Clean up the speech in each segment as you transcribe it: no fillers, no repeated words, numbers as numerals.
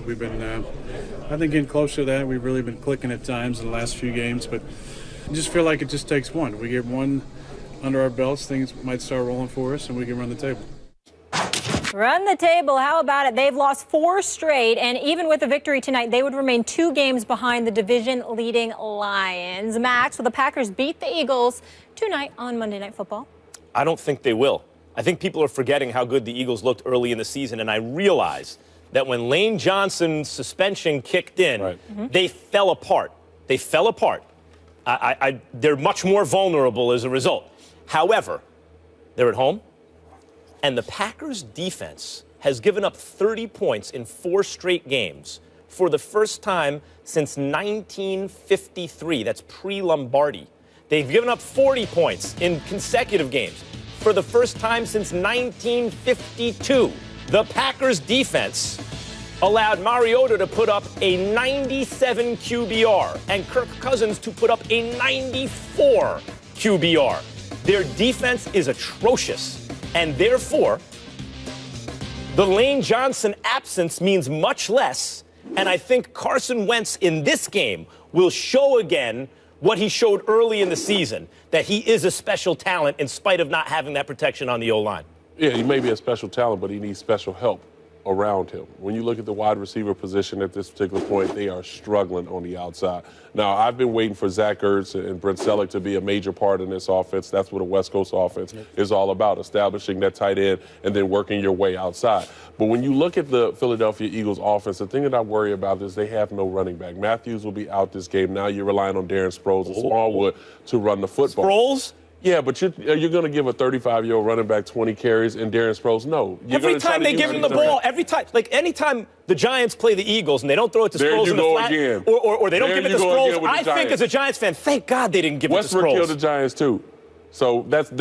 We've been, I think, getting closer to that. We've really been clicking at times in the last few games, but I just feel like it just takes one. We get one under our belts, things might start rolling for us, and we can run the table. Run the table. How about it? They've lost 4 straight, and even with a victory tonight, they would remain 2 games behind the division-leading Lions. Max, will the Packers beat the Eagles tonight on Monday Night Football? I don't think they will. I think people are forgetting how good the Eagles looked early in the season, and I realize that when Lane Johnson's suspension kicked in, they fell apart. They fell apart. They're much more vulnerable as a result. However, they're at home. And the Packers' defense has given up 30 points in 4 straight games for the first time since 1953. That's pre-Lombardi. They've given up 40 points in consecutive games for the first time since 1952. The Packers' defense allowed Mariota to put up a 97 QBR and Kirk Cousins to put up a 94 QBR. Their defense is atrocious. And therefore, the Lane Johnson absence means much less. And I think Carson Wentz in this game will show again what he showed early in the season, that he is a special talent in spite of not having that protection on the O-line. Yeah, he may be a special talent, but he needs special help around him. When you look at the wide receiver position at this particular point, they are struggling on the outside. Now, I've been waiting for Zach Ertz and Brent Selleck to be a major part in this offense. That's what a West Coast offense is all about, establishing that tight end and then working your way outside. But when you look at the Philadelphia Eagles offense, the thing that I worry about is they have no running back. Matthews will be out this game. Now you're relying on Darren Sproles and Smallwood to run the football. Sproles? Yeah, but you're going to give a 35-year-old running back 20 carries and Darren Sproles, no. Every time they give him the ball, anytime the Giants play the Eagles and they don't throw it to Sproles in the flat, or they don't give it to Sproles, I think as a Giants fan, thank God they didn't give it to Sproles. Westbrook killed the Giants too. So that's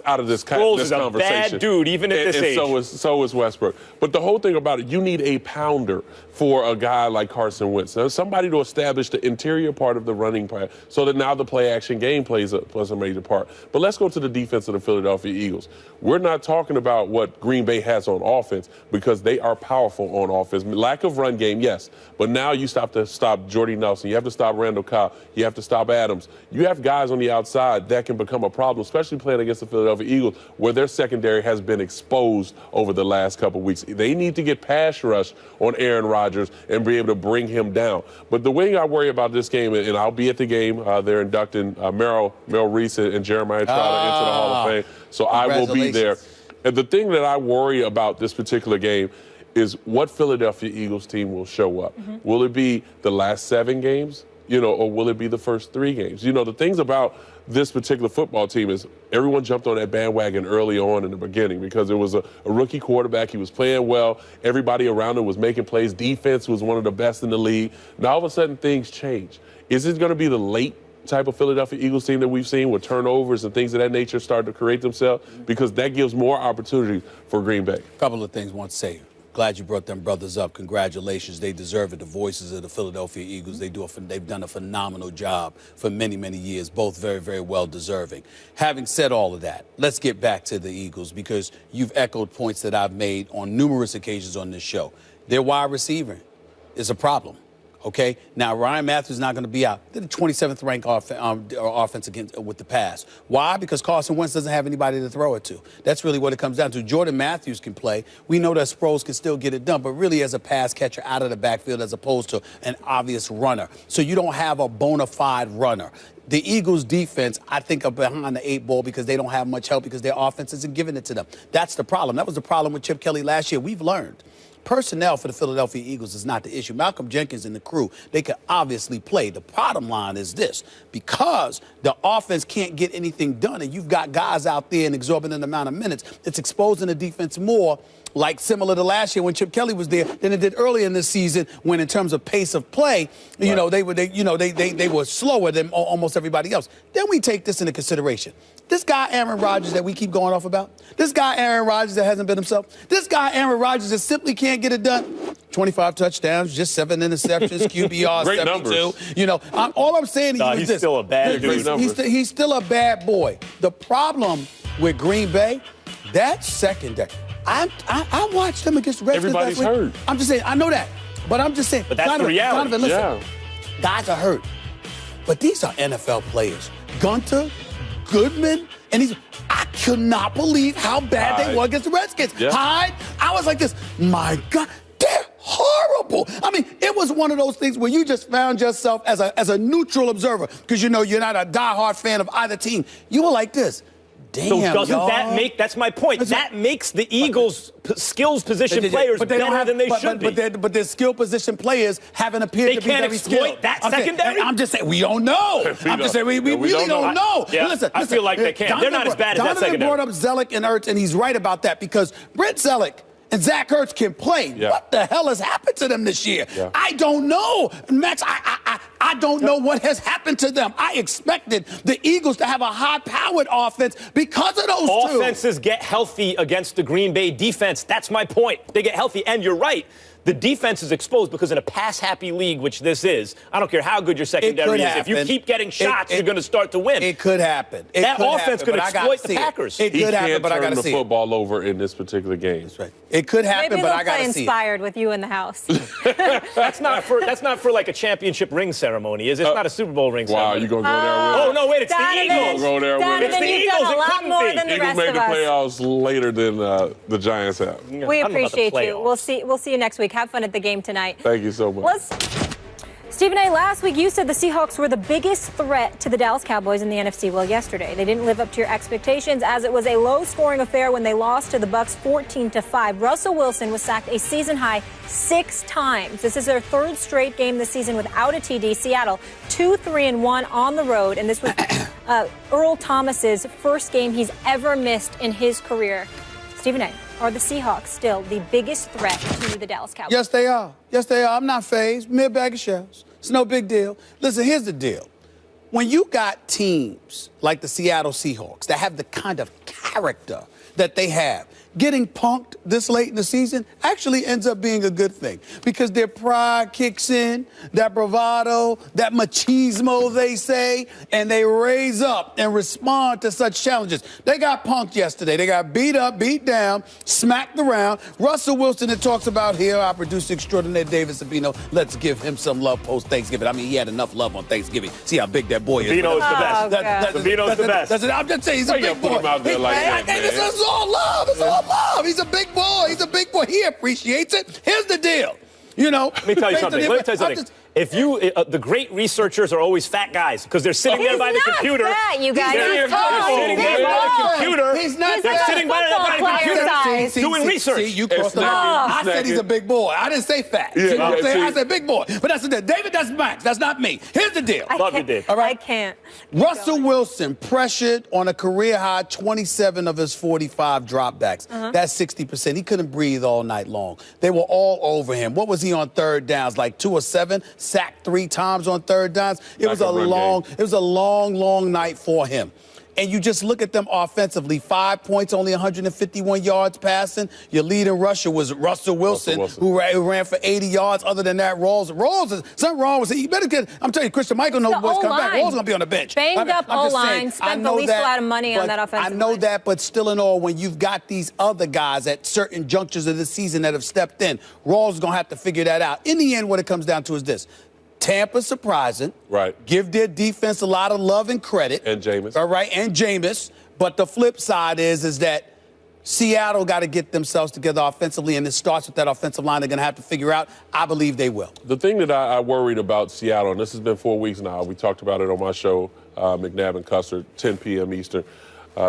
out of this Sproles this is a conversation. bad dude, even at this age. So is Westbrook. But the whole thing about it, you need a pounder for a guy like Carson Wentz. There's somebody to establish the interior part of the running play so that now the play-action game plays a major part. But let's go to the defense of the Philadelphia Eagles. We're not talking about what Green Bay has on offense because they are powerful on offense. Lack of run game, yes. But now you have to stop Jordy Nelson. You have to stop Randall Cobb. You have to stop Adams. You have guys on the outside that can become a problem, especially playing against the Philadelphia Eagles, where their secondary has been exposed over the last couple of weeks. They need to get pass rush on Aaron Rodgers and be able to bring him down. But the way I worry about this game, and I'll be at the game, they're inducting Merrill Reese and Jeremiah Trotter into the Hall of Fame, so I will be there. And the thing that I worry about this particular game is what Philadelphia Eagles team will show up. Will it be the last 7 games? Or will it be the first 3 games? The things about this particular football team is everyone jumped on that bandwagon early on in the beginning because it was a rookie quarterback. He was playing well. Everybody around him was making plays. Defense was one of the best in the league. Now, all of a sudden, things change. Is it going to be the late type of Philadelphia Eagles team that we've seen with turnovers and things of that nature start to create themselves? Because that gives more opportunity for Green Bay. A couple of things I want to say. Glad you brought them brothers up. Congratulations. They deserve it. The voices of the Philadelphia Eagles, they've done a phenomenal job for many, many years. Both very, very well deserving. Having said all of that, let's get back to the Eagles because you've echoed points that I've made on numerous occasions on this show. Their wide receiver is a problem. Okay, now Ryan Matthews is not going to be out. They're the 27th ranked offense against with the pass. Why? Because Carson Wentz doesn't have anybody to throw it to. That's really what it comes down to. Jordan Matthews can play. We know that Sproles can still get it done, but really as a pass catcher out of the backfield as opposed to an obvious runner. So you don't have a bona fide runner. The Eagles' defense, I think, are behind the 8 ball because they don't have much help because their offense isn't giving it to them. That's the problem. That was the problem with Chip Kelly last year. We've learned. Personnel for the Philadelphia Eagles is not the issue. Malcolm Jenkins and the crew, they can obviously play. The bottom line is this. Because the offense can't get anything done and you've got guys out there an exorbitant amount of minutes, it's exposing the defense more like similar to last year when Chip Kelly was there than it did earlier in this season when in terms of pace of play, they were slower than almost everybody else. Then we take this into consideration. This guy Aaron Rodgers that we keep going off about, this guy Aaron Rodgers that hasn't been himself, this guy Aaron Rodgers that simply can't get it done. 25 touchdowns, just 7 interceptions, QBR 72. All I'm saying to you is this. He's still a bad dude. He's still a bad boy. The problem with Green Bay, that secondary. I watched them against the Redskins Everybody's last week. hurt. I'm just saying, I know that. But I'm just saying. But that's the reality. Donovan, listen, guys are hurt. But these are NFL players. Gunter, Goodman, and I could not believe how bad they were against the Redskins. Hyde, I was like this, my God, they're horrible. I mean, it was one of those things where you just found yourself as a neutral observer, because you know you're not a diehard fan of either team. You were like this. Damn, so doesn't y'all. that make, that's my point, that makes the Eagles' skills position players better than they should be. But their skill position players haven't appeared to be very skilled. They can't exploit that secondary? I'm just saying, we don't know. I'm just saying, we really don't know. Yeah, listen, I feel like they can't. They're not as bad as that secondary. Donovan brought up Zellick and Ertz, and he's right about that, because Brent Zellick and Zach Ertz can play. What the hell has happened to them this year? I don't know. Max, I don't know what has happened to them. I expected the Eagles to have a high-powered offense because of those two. Offenses get healthy against the Green Bay defense. That's my point. They get healthy, and you're right. The defense is exposed because in a pass-happy league, which this is, I don't care how good your secondary is. If you keep getting shots, you're going to start to win. It could happen. That offense could exploit the Packers. It could happen, but I got to see it. He can't turn the football over in this particular game. That's right. It could happen, but I got to see it. Maybe they'll play inspired with you in the house. That's not for like a championship ring ceremony, is it? It's not a Super Bowl ring ceremony. Wow, you going to go there with Oh, no, wait, it's Donovan, the Eagles. Go there with It's the Eagles. Done a lot more than the Eagles rest made of the us. playoffs later than the Giants have. We appreciate you. We'll see you next week. Have fun at the game tonight. Thank you so much. Stephen A., last week you said the Seahawks were the biggest threat to the Dallas Cowboys in the NFC. Well, yesterday they didn't live up to your expectations, as it was a low-scoring affair when they lost to the Bucs 14-5. Russell Wilson was sacked a season-high 6 times. This is their 3rd straight game this season without a TD. Seattle 2-3-1 on the road, and this was Earl Thomas's first game he's ever missed in his career. Stephen A., are the Seahawks still the biggest threat to the Dallas Cowboys? Yes, they are. Yes, they are. I'm not fazed. Mere bag of shells. It's no big deal. Listen, here's the deal. When you got teams like the Seattle Seahawks that have the kind of character that they have, getting punked this late in the season actually ends up being a good thing, because their pride kicks in, that bravado, that machismo, they say, and they raise up and respond to such challenges. They got punked yesterday. They got beat up, beat down, smacked around. Russell Wilson, it talks about here, our producer extraordinaire David Sabino. Let's give him some love post-Thanksgiving. I mean, he had enough love on Thanksgiving. See how big that boy is. Sabino's the best. Sabino's the best. I'm just saying, he's a big boy. Put him out there like that, man. This is all love. It's all love. He's a big boy. He's a big boy. He appreciates it. Here's the deal. You know. Let me tell you something. If you, the great researchers are always fat guys because they're sitting there by the computer. He's not fat, you guys. They're sitting there by the computer. He's not. They're sitting by the computer doing research. See, you crossed the line. I said he's a big boy. I didn't say fat. See what I'm saying? I said big boy. But that's the deal. David, that's Max. That's not me. Here's the deal. Love you, Dave. All right. I can't. Russell Wilson pressured on a career high 27 of his 45 dropbacks. That's 60%. He couldn't breathe all night long. They were all over him. What was he on third downs? Like 2 of 7, sacked 3 times on third downs. It was a long night for him. And you just look at them offensively. 5 points, only 151 yards passing. Your leading rusher was Russell Wilson. Who ran for 80 yards. Other than that, Rawls is something wrong with it. You better get. I'm telling you, Christian Michael knows what's coming back. Rawls is gonna be on the bench. Banged up O-line. Spent the least amount of money on that offensive I know line. that, but still in all, when you've got these other guys at certain junctures of the season that have stepped in, Rawls is gonna have to figure that out. In the end, what it comes down to is this. Tampa surprising. Right. Give their defense a lot of love and credit. And Jameis. All right, and Jameis. But the flip side is that Seattle got to get themselves together offensively, and it starts with that offensive line they're going to have to figure out. I believe they will. The thing that I worried about Seattle, and this has been 4 weeks now, we talked about it on my show, McNabb and Custer, 10 p.m. Eastern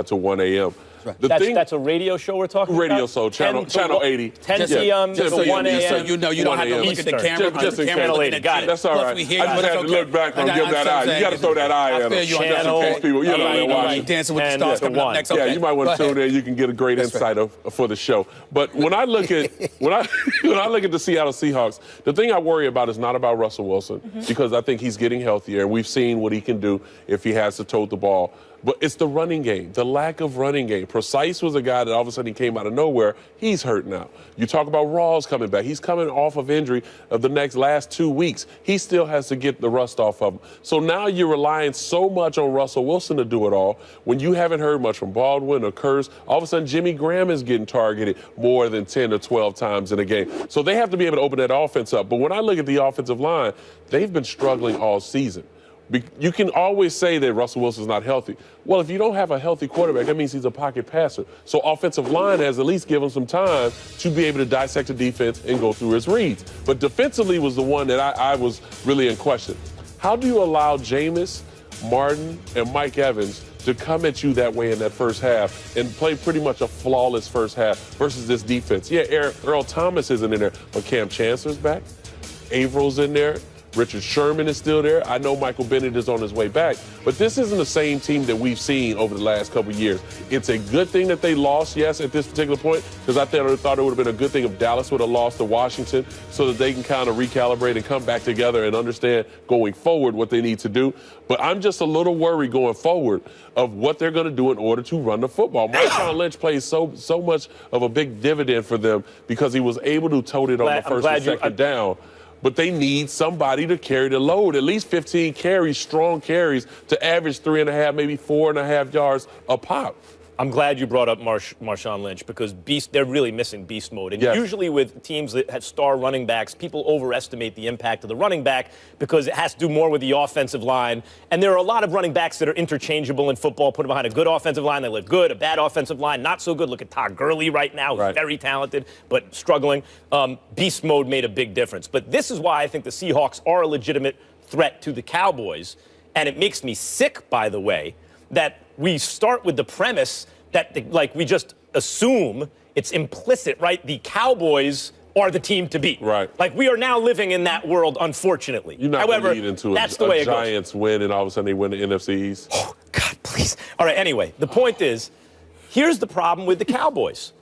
to 1 a.m. Right. That's a radio show we're talking about? Radio show, channel 80. 10 p.m. to 1 a.m. So you know you don't have to look at the camera. Just in case. Channel 80. Got it. That's all right. I just had to look back and give that eye. You got to throw that eye at them. Just in case people, you know, they're watching. Dancing with the Stars coming up next. Yeah, you might want to tune in. You can get a great insight for the show. But when I look at when I look at the Seattle Seahawks, the thing I worry about is not about Russell Wilson because I think he's getting healthier, and we've seen what he can do if he has to tote the ball. But it's the running game, the lack of running game. Precise was a guy that all of a sudden he came out of nowhere. He's hurt now. You talk about Rawls coming back. He's coming off of injury of the last 2 weeks. He still has to get the rust off of him. So now you're relying so much on Russell Wilson to do it all when you haven't heard much from Baldwin or Kurz. All of a sudden, Jimmy Graham is getting targeted more than 10 or 12 times in a game. So they have to be able to open that offense up. But when I look at the offensive line, they've been struggling all season. You can always say that Russell Wilson's not healthy. Well, if you don't have a healthy quarterback, that means he's a pocket passer. So offensive line has at least given him some time to be able to dissect the defense and go through his reads. But defensively was the one that I was really in question. How do you allow Jameis, Martin, and Mike Evans to come at you that way in that first half and play pretty much a flawless first half versus this defense? Yeah, Earl Thomas isn't in there, but Cam Chancellor's back. Avrill's in there. Richard Sherman is still there. I know Michael Bennett is on his way back, but this isn't the same team that we've seen over the last couple of years. It's a good thing that they lost, yes, at this particular point, because I thought it would have been a good thing if Dallas would have lost to Washington so that they can kind of recalibrate and come back together and understand going forward what they need to do. But I'm just a little worried going forward of what they're going to do in order to run the football. Marshawn Lynch plays so much of a big dividend for them because he was able to tote it on the first and second down. But they need somebody to carry the load, at least 15 carries, strong carries, to average 3.5, maybe 4.5 yards a pop. I'm glad you brought up Marshawn Lynch because they're really missing beast mode. And usually with teams that have star running backs, people overestimate the impact of the running back because it has to do more with the offensive line. And there are a lot of running backs that are interchangeable in football. Put them behind a good offensive line, they look good. A bad offensive line, not so good. Look at Todd Gurley right now. He's very talented, but struggling. Beast mode made a big difference. But this is why I think the Seahawks are a legitimate threat to the Cowboys. And it makes me sick, by the way, that we start with the premise that, we just assume it's implicit, right? The Cowboys are the team to beat. Right. Like, we are now living in that world, unfortunately. You're not going to lead into that's the way it goes. Giants win, and all of a sudden they win the NFC East. Oh, God, please. All right, anyway, the point is, here's the problem with the Cowboys.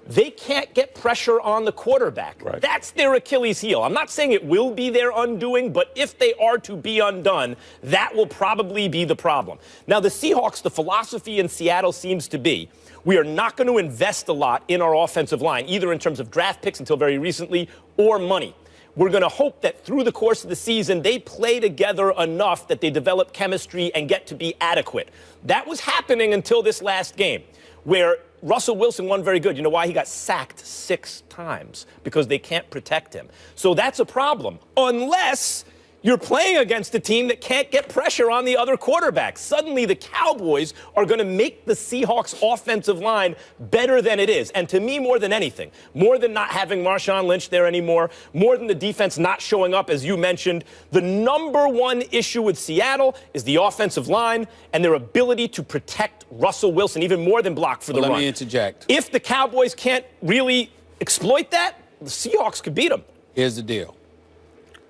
They can't get pressure on the quarterback. Right. That's their Achilles heel. I'm not saying it will be their undoing, but if they are to be undone, that will probably be the problem. Now, the Seahawks, the philosophy in Seattle seems to be, we are not going to invest a lot in our offensive line, either in terms of draft picks until very recently or money. We're going to hope that through the course of the season, they play together enough that they develop chemistry and get to be adequate. That was happening until this last game, where Russell Wilson won very good. You know why? He got sacked 6 times because they can't protect him. So that's a problem, unless you're playing against a team that can't get pressure on the other quarterback. Suddenly, the Cowboys are going to make the Seahawks offensive line better than it is. And to me, more than anything, more than not having Marshawn Lynch there anymore, more than the defense not showing up, as you mentioned, the number one issue with Seattle is the offensive line and their ability to protect Russell Wilson, even more than block for the run. Let me interject. If the Cowboys can't really exploit that, the Seahawks could beat them. Here's the deal.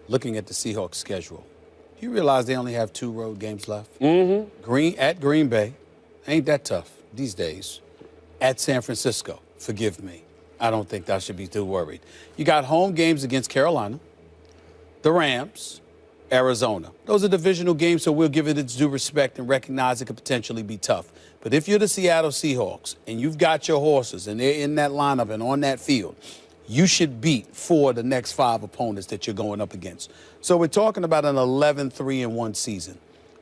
Looking at the Seahawks schedule, you realize they only have 2 road games left? At Green Bay, ain't that tough these days. At San Francisco, forgive me. I don't think I should be too worried. You got home games against Carolina, the Rams, Arizona. Those are divisional games, so we'll give it its due respect and recognize it could potentially be tough. But if you're the Seattle Seahawks and you've got your horses and they're in that lineup and on that field, you should beat 4 of the next 5 opponents that you're going up against. So we're talking about an 11-3-1 season,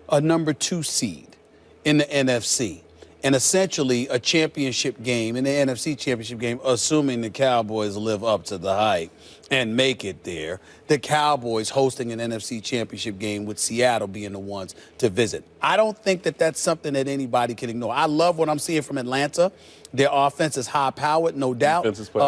a number 2 seed in the NFC, and essentially a championship game in the NFC championship game, assuming the Cowboys live up to the hype and make it there. The Cowboys hosting an NFC championship game with Seattle being the ones to visit. I don't think that that's something that anybody can ignore. I love what I'm seeing from Atlanta. Their offense is high-powered, no doubt.